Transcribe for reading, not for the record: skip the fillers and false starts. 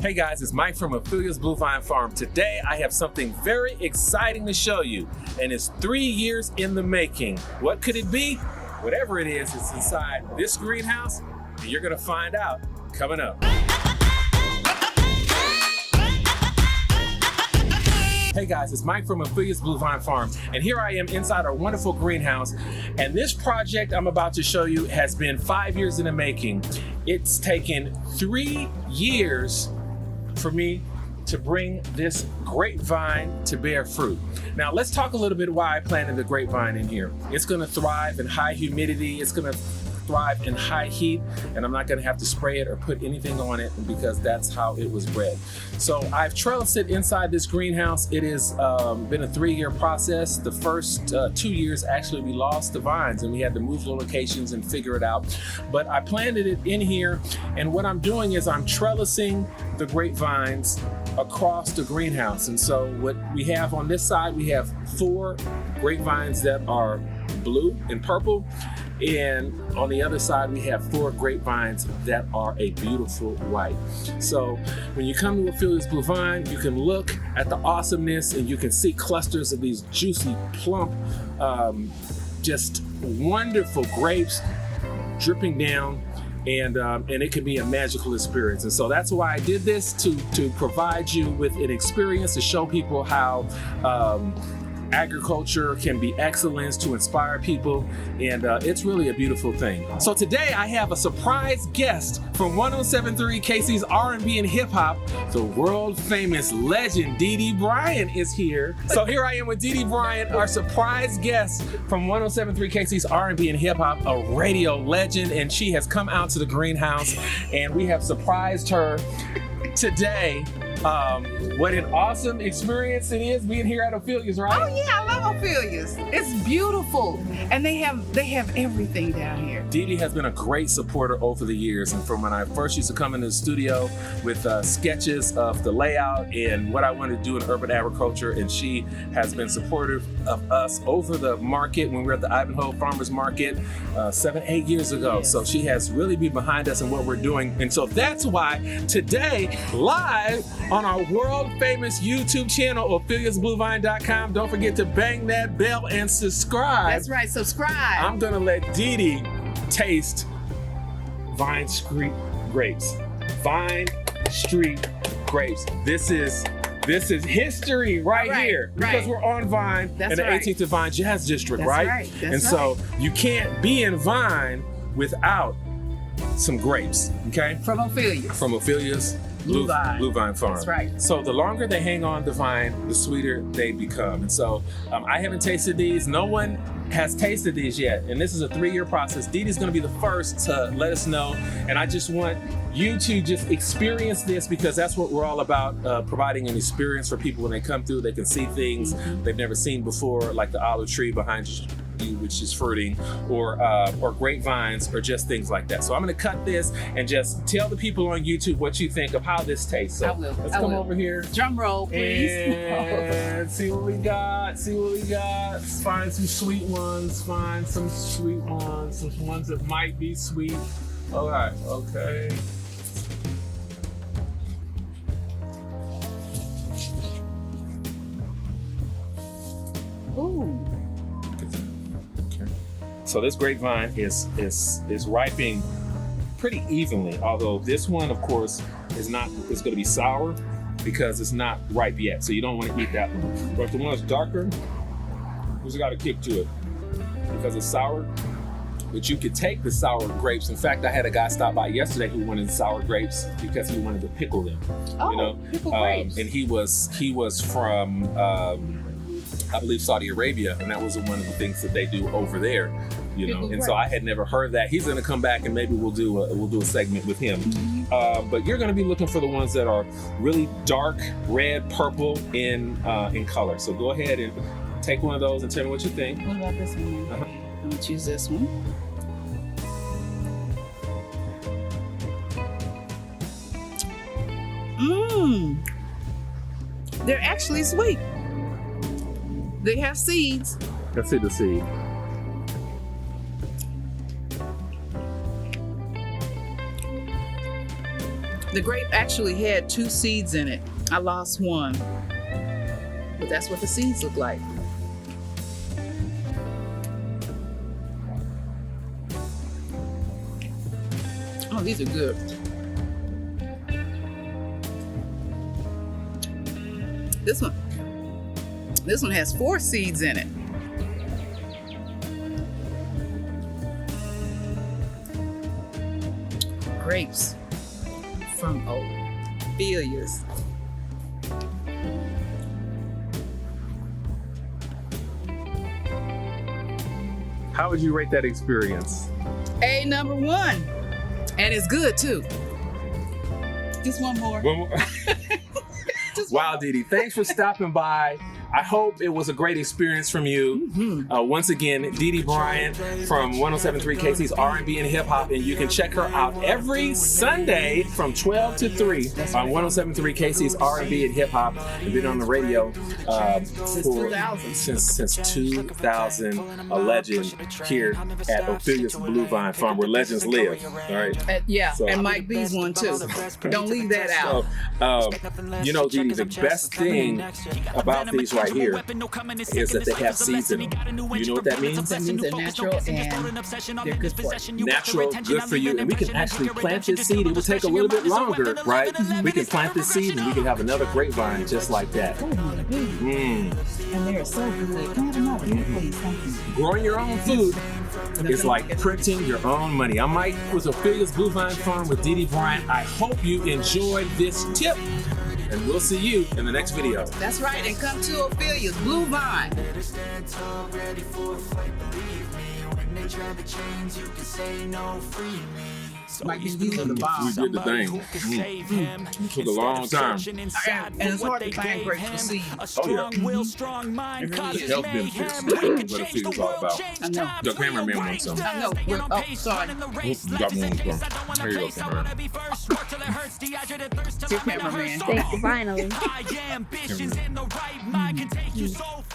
Hey guys, it's Mike from Affiliates Blue Vine Farm. Today I have something very exciting to show you, and it's 3 years in the making. What could it be? Whatever it is, it's inside this greenhouse, and you're gonna find out coming up. Hey guys, it's Mike from Affiliates Blue Vine Farm, and here I am inside our wonderful greenhouse. And this project I'm about to show you has been 5 years in the making. It's taken 3 years for me to bring this grapevine to bear fruit. Now let's talk a little bit why I planted the grapevine in here. It's gonna thrive in high humidity, it's gonna thrive in high heat, and I'm not gonna have to spray it or put anything on it because that's how it was bred. So I've trellised it inside this greenhouse. It has been a 3-year process. The first 2 years, actually, we lost the vines and we had to move locations and figure it out. But I planted it in here, and what I'm doing is I'm trellising the grapevines across the greenhouse. And so what we have on this side, we have 4 grapevines that are blue and purple. And on the other side, we have 4 grapevines that are a beautiful white. So when you come to Affiliates Blue Vine, you can look at the awesomeness and you can see clusters of these juicy, plump, just wonderful grapes dripping down. And it can be a magical experience. And so that's why I did this, to provide you with an experience, to show people how agriculture can be excellence, to inspire people, and it's really a beautiful thing. So today I have a surprise guest from 107.3 KC's R&B and Hip Hop. The world famous legend Dee Dee Bryant is here. So here I am with Dee Dee Bryant, our surprise guest from 107.3 KC's R&B and Hip Hop, a radio legend, and she has come out to the greenhouse and we have surprised her today. What an awesome experience it is being here at Affiliates, right? Oh yeah, I love Affiliates. It's beautiful, and they have everything down here. Dee Dee has been a great supporter over the years, and from when I first used to come into the studio with sketches of the layout and what I wanted to do in urban agriculture, and she has been supportive of us over the market when we were at the Ivanhoe Farmers Market 7-8 years ago. Yes. So she has really been behind us in what we're doing, and so that's why today, live on our world famous YouTube channel, affiliatesbluevine.com. Don't forget to bang that bell and subscribe. That's right, subscribe. I'm gonna let Dee Dee taste Vine Street grapes. Vine Street grapes. This is history right here, because we're on Vine in the 18th and Vine Jazz District, That's right? And so you can't be in Vine without some grapes, okay? From Affiliates. From Affiliates Blue Vine Farm. That's right. So the longer they hang on the vine, the sweeter they become. And so I haven't tasted these. No one has tasted these yet. And this is a 3-year process. Dee Dee's gonna be the first to let us know. And I just want you to just experience this, because that's what we're all about, providing an experience for people when they come through. They can see things they've never seen before, like the olive tree behind you, which is fruiting, or grapevines, or just things like that. So I'm gonna cut this and just tell the people on YouTube what you think of how this tastes. So let's come over here. Drum roll, please. And see what we got. Find some sweet ones. Find some sweet ones. Some ones that might be sweet. All right. Okay. Ooh. So this grapevine is ripening pretty evenly, although this one, of course, is going to be sour because it's not ripe yet. So you don't want to eat that one. But if the one that's darker, it's got a kick to it because it's sour. But you could take the sour grapes. In fact, I had a guy stop by yesterday who wanted sour grapes because he wanted to pickle them. Oh, pickle grapes. And he was from I believe Saudi Arabia, and that was one of the things that they do over there, And so I had never heard that. He's going to come back, and maybe we'll do a segment with him. But you're going to be looking for the ones that are really dark red, purple in color. So go ahead and take one of those and tell me what you think. What about this one? I'm going to choose this one. They're actually sweet. They have seeds. Let's see the seed. The grape actually had 2 seeds in it. I lost one, but that's what the seeds look like. Oh, these are good. This one has 4 seeds in it. Grapes from Ophelia's. How would you rate that experience? A number 1. And it's good too. Just one more. Wow, Dee Dee, thanks for stopping by. I hope it was a great experience from you. Once again, Dee Dee Bryant from 107.3 KC's R&B and Hip Hop, and you can check her out every Sunday from 12 to 3 on 107.3 KC's R&B and Hip Hop. You've been on the radio since 2000, a legend here at Ophelia's Blue Vine Farm, where legends live. All right. And Mike B's one too. Don't leave that out. You know, Dee Dee, the best thing about these right here is that they have seeds in them. You know what that means? That means they're natural and they're good for you. Natural, good for you. And we can actually plant this seed. It will take a little bit longer, right? We can plant this seed and we can have another grapevine just like that. And they're so good. Can I have another? Please, thank you. Growing your own food is like printing your own money. I'm Mike with Ophelia's Blue Vine Farm with Dee Dee Bryant. I hope you enjoyed this tip. And we'll see you in the next video. That's right, and come to Ophelia's Blue Vine. Mike, these are the bombs. We did the thing. It took a long time. And it's hard to find grapes for seeds. Oh, yeah. The health benefits. What a seed is all about. I know. The cameraman wants some. I know. Oh, sorry. You got one. Here you go, cameraman. Your cameraman. Thank you, finally.